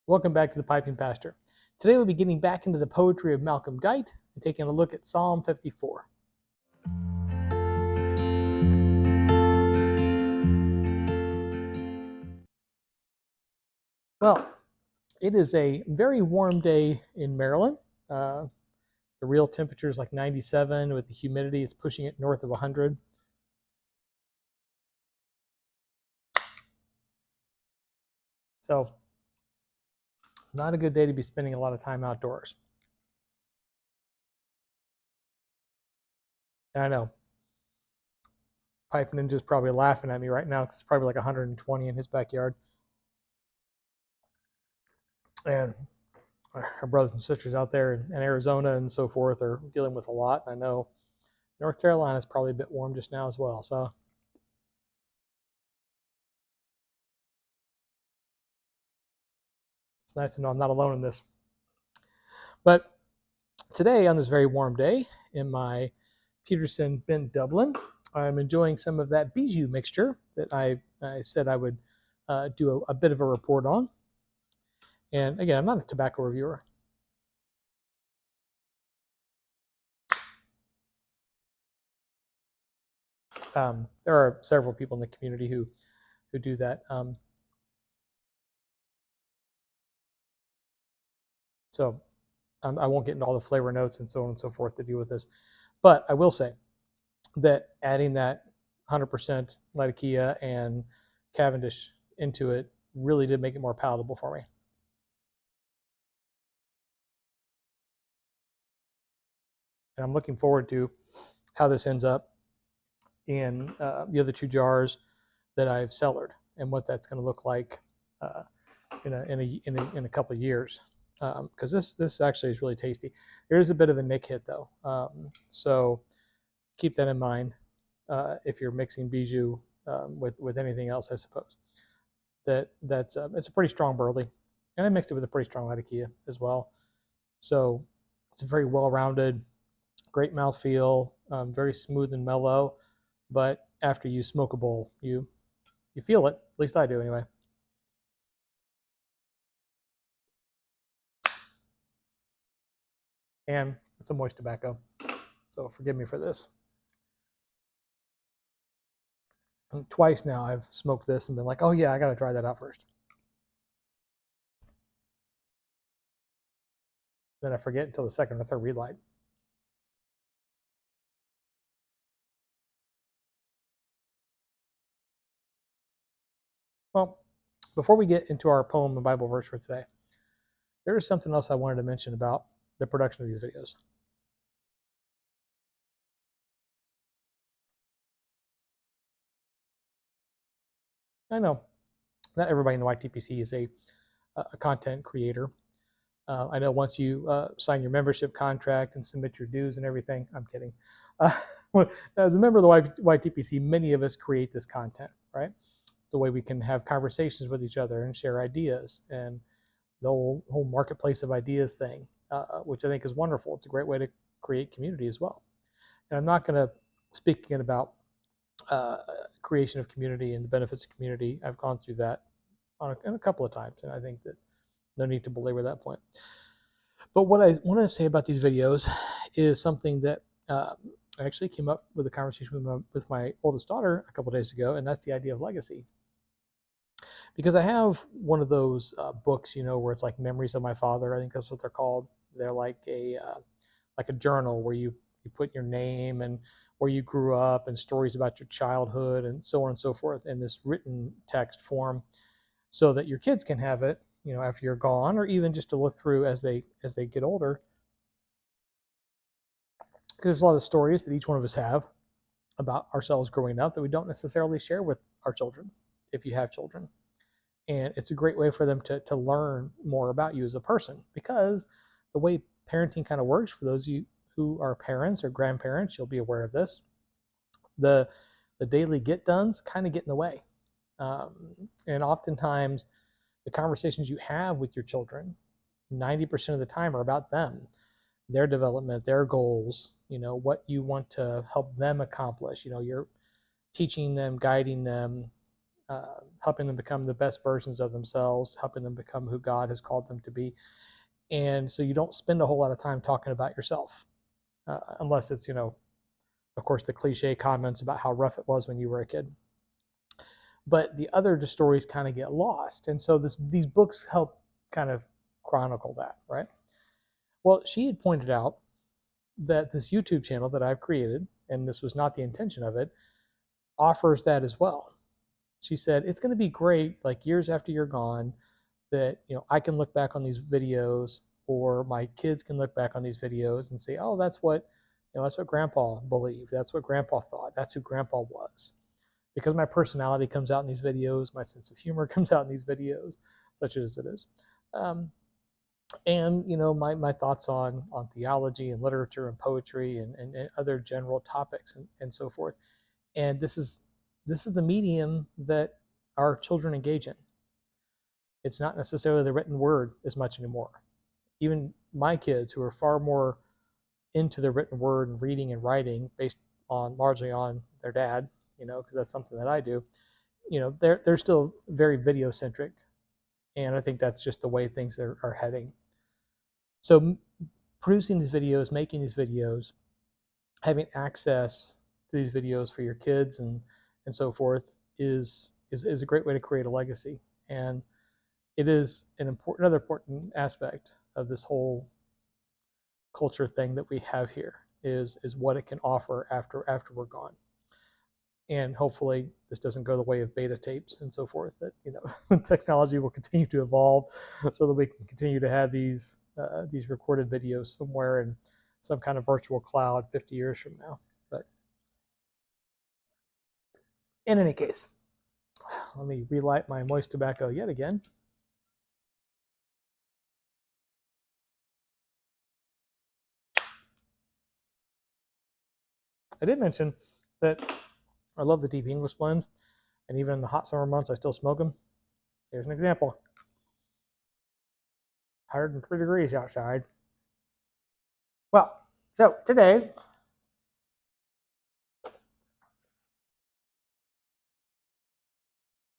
Welcome back to the Piping Pastor. Today we'll be getting back into the poetry of Malcolm Guite and taking a look at Psalm 54. Well, it is a very warm day in Maryland. Uh, the real temperature is like 97. With the humidity, it's pushing it north of 100. So, not a good day to be spending a lot of time outdoors. And I know Pipe Ninja's probably laughing at me right now because it's probably like 120 in his backyard. And our brothers and sisters out there in Arizona and so forth are dealing with a lot. I know North Carolina is probably a bit warm just now as well. So it's nice to know I'm not alone in this. But today, on this very warm day in my Peterson Bent Dublin, I'm enjoying some of that bijou mixture that I said I would do a bit of a report on. And again, I'm not a tobacco reviewer. There are several people in the community who do that. So I won't get into all the flavor notes and so on and so forth to deal with this. But I will say that adding that 100% Latakia and Cavendish into it really did make it more palatable for me. And I'm looking forward to how this ends up in the other two jars that I've cellared and what that's going to look like uh, in a couple of years. Because this actually is really tasty. There is a bit of a nick hit though, so keep that in mind if you're mixing bijou with anything else, I suppose. That's it's a pretty strong burley, and I mixed it with a pretty strong Latakia as well. So it's a very well-rounded, great mouthfeel, very smooth and mellow. But after you smoke a bowl, you feel it. At least I do, anyway. And it's a moist tobacco, so forgive me for this. And twice now I've smoked this and been like, oh yeah, I got to try that out first. Then I forget until the second or third relight. Well, before we get into our poem and Bible verse for today, there is something else I wanted to mention about the production of these videos. I know not everybody in the YTPC is a content creator. I know once you sign your membership contract and submit your dues and everything, I'm kidding. As a member of the YTPC, many of us create this content, right? It's a way we can have conversations with each other and share ideas and the whole marketplace of ideas thing, which I think is wonderful. It's a great way to create community as well. And I'm not going to speak again about creation of community and the benefits of community. I've gone through that a couple of times, and I think that no need to belabor that point. But what I want to say about these videos is something that I actually came up with a conversation with my oldest daughter a couple of days ago, and that's the idea of legacy. Because I have one of those books, where it's like Memories of My Father. I think that's what they're called. They're like a journal where you put your name and where you grew up and stories about your childhood and so on and so forth in this written text form, so that your kids can have it, after you're gone, or even just to look through as they get older. Because there's a lot of stories that each one of us have about ourselves growing up that we don't necessarily share with our children, if you have children. And it's a great way for them to learn more about you as a person, because the way parenting kind of works, for those of you who are parents or grandparents, you'll be aware of this. The daily get dones kind of get in the way. And oftentimes the conversations you have with your children 90% of the time are about them, their development, their goals, what you want to help them accomplish. You're teaching them, guiding them, helping them become the best versions of themselves, helping them become who God has called them to be. And so you don't spend a whole lot of time talking about yourself, unless it's, of course, the cliche comments about how rough it was when you were a kid. But the other stories kind of get lost. And so these books help kind of chronicle that, right? Well, she had pointed out that this YouTube channel that I've created, and this was not the intention of it, offers that as well. She said, it's going to be great, like years after you're gone, that I can look back on these videos, or my kids can look back on these videos and say, oh, that's what grandpa believed, that's what grandpa thought, that's who grandpa was. Because my personality comes out in these videos, my sense of humor comes out in these videos, such as it is. And my thoughts on theology and literature and poetry and other general topics and so forth. And this is the medium that our children engage in. It's not necessarily the written word as much anymore. Even my kids, who are far more into the written word and reading and writing, based on largely on their dad, because that's something that I do. They're still very video centric, and I think that's just the way things are heading. So producing these videos, making these videos, having access to these videos for your kids and so forth is a great way to create a legacy. And it is another important aspect of this whole culture thing that we have here is what it can offer after we're gone. And hopefully this doesn't go the way of beta tapes and so forth, that technology will continue to evolve so that we can continue to have these recorded videos somewhere in some kind of virtual cloud 50 years from now. But in any case, let me relight my moist tobacco yet again. I did mention that I love the deep English blends, and even in the hot summer months, I still smoke them. Here's an example. 103 degrees outside. Well, so today,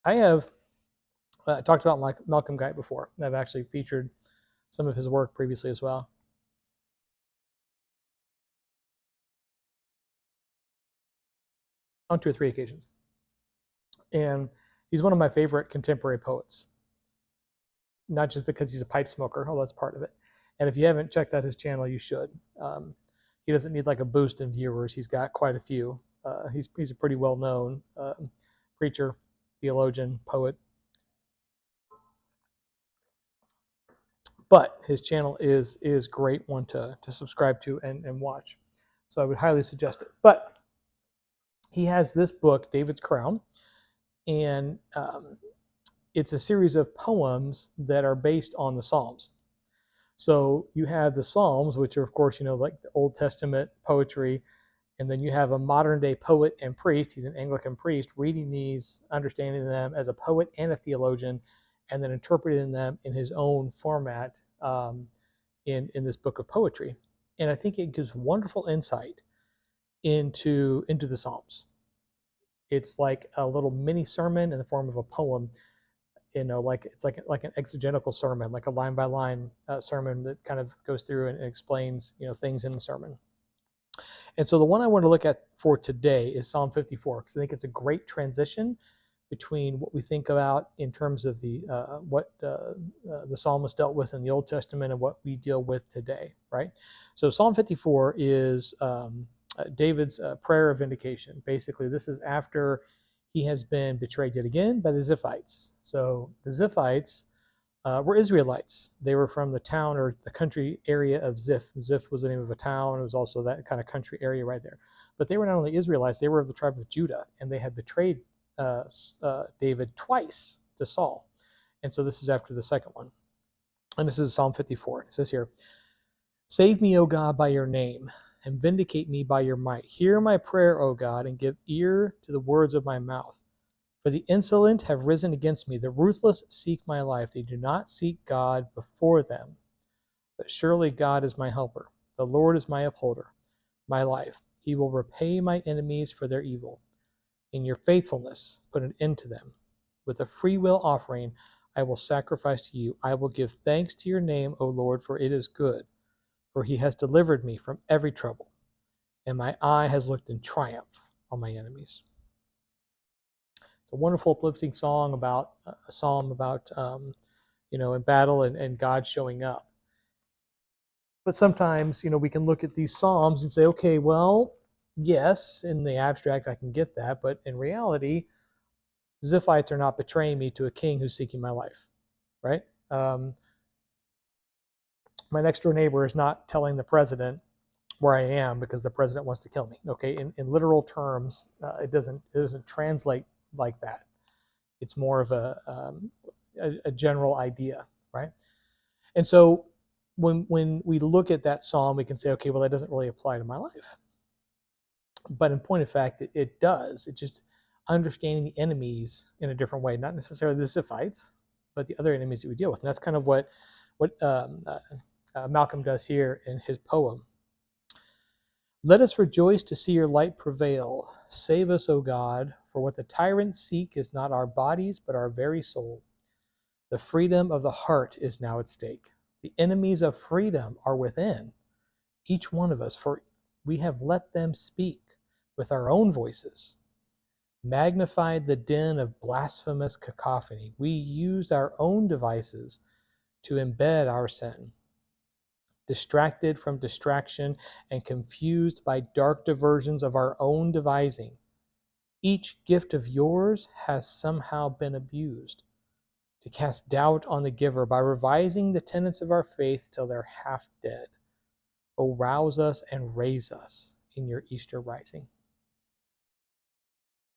I have talked about Malcolm Guite before. I've actually featured some of his work previously as well. On 2 or 3 occasions. And he's one of my favorite contemporary poets. Not just because he's a pipe smoker, although that's part of it. And if you haven't checked out his channel, you should. He doesn't need like a boost in viewers. He's got quite a few. He's a pretty well-known preacher, theologian, poet. But his channel is great one to subscribe to and watch. So I would highly suggest it. But he has this book, David's Crown, and it's a series of poems that are based on the Psalms. So you have the Psalms, which are, of course, like the Old Testament poetry, and then you have a modern day poet and priest. He's an Anglican priest reading these, understanding them as a poet and a theologian, and then interpreting them in his own format in this book of poetry. And I think it gives wonderful insight into the Psalms. It's like a little mini sermon in the form of a poem. Like it's like an exegetical sermon, like a line by line sermon that kind of goes through and explains things in the sermon. And so the one I want to look at for today is Psalm 54, because I think it's a great transition between what we think about in terms of what the psalmist dealt with in the Old Testament and what we deal with today, right? So Psalm 54 is David's prayer of vindication. Basically, this is after he has been betrayed yet again by the Ziphites. So the Ziphites were Israelites. They were from the town or the country area of Ziph. Ziph was the name of a town. It was also that kind of country area right there. But they were not only Israelites, they were of the tribe of Judah, and they had betrayed David twice to Saul. And so this is after the second one. And this is Psalm 54. It says here, "Save me, O God, by your name, and vindicate me by your might. Hear my prayer, O God, and give ear to the words of my mouth. For the insolent have risen against me. The ruthless seek my life. They do not seek God before them. But surely God is my helper. The Lord is my upholder, my life. He will repay my enemies for their evil. In your faithfulness, put an end to them. With a free will offering, I will sacrifice to you. I will give thanks to your name, O Lord, for it is good. For he has delivered me from every trouble, and my eye has looked in triumph on my enemies. It's a wonderful, uplifting song about a psalm about in battle and God showing up. But sometimes, we can look at these psalms and say, okay, well, yes, in the abstract, I can get that, but in reality, Ziphites are not betraying me to a king who's seeking my life, right? My next door neighbor is not telling the president where I am because the president wants to kill me. Okay, in literal terms, it doesn't translate like that. It's more of a general idea, right? And so when we look at that psalm, we can say, okay, well, that doesn't really apply to my life. But in point of fact, it does. It's just understanding the enemies in a different way, not necessarily the Ziphites, but the other enemies that we deal with. And that's kind of what Malcolm does here in his poem. Let us rejoice to see your light prevail. Save us, O God, for what the tyrants seek is not our bodies, but our very soul. The freedom of the heart is now at stake. The enemies of freedom are within each one of us, for we have let them speak with our own voices, magnified the din of blasphemous cacophony. We used our own devices to embed our sin, distracted from distraction and confused by dark diversions of our own devising. Each gift of yours has somehow been abused to cast doubt on the giver by revising the tenets of our faith till they're half dead. O rouse us and raise us in your Easter rising.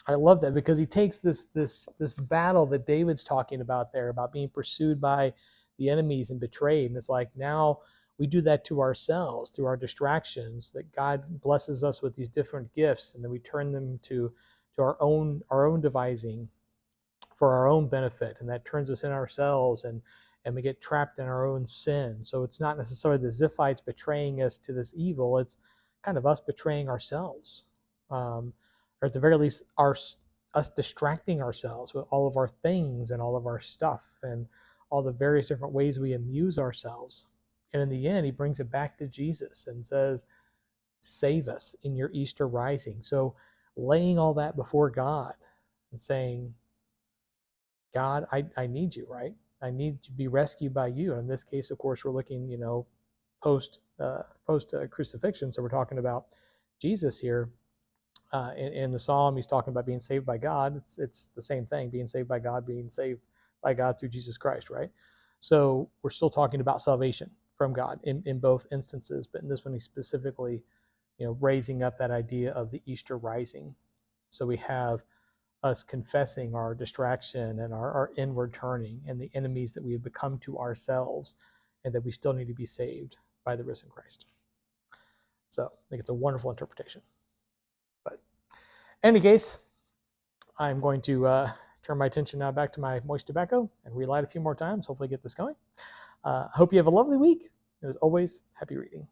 I love that because he takes this battle that David's talking about there, about being pursued by the enemies and betrayed. And it's like now we do that to ourselves through our distractions, that God blesses us with these different gifts, and then we turn them to our own devising for our own benefit, and that turns us in ourselves, and we get trapped in our own sin. So it's not necessarily the Ziphites betraying us to this evil, it's kind of us betraying ourselves, or at the very least us distracting ourselves with all of our things and all of our stuff and all the various different ways we amuse ourselves. And in the end, he brings it back to Jesus and says, save us in your Easter rising. So laying all that before God and saying, God, I need you, right? I need to be rescued by you. And in this case, of course, we're looking, post crucifixion. So we're talking about Jesus here. In the psalm, he's talking about being saved by God. It's the same thing, being saved by God, being saved by God through Jesus Christ, right? So we're still talking about salvation from God in both instances, but in this one, he's specifically, raising up that idea of the Easter rising. So we have us confessing our distraction and our inward turning and the enemies that we have become to ourselves, and that we still need to be saved by the risen Christ. So I think it's a wonderful interpretation. But in any case, I'm going to turn my attention now back to my moist tobacco and relight a few more times, hopefully get this going. Hope you have a lovely week. As always, happy reading.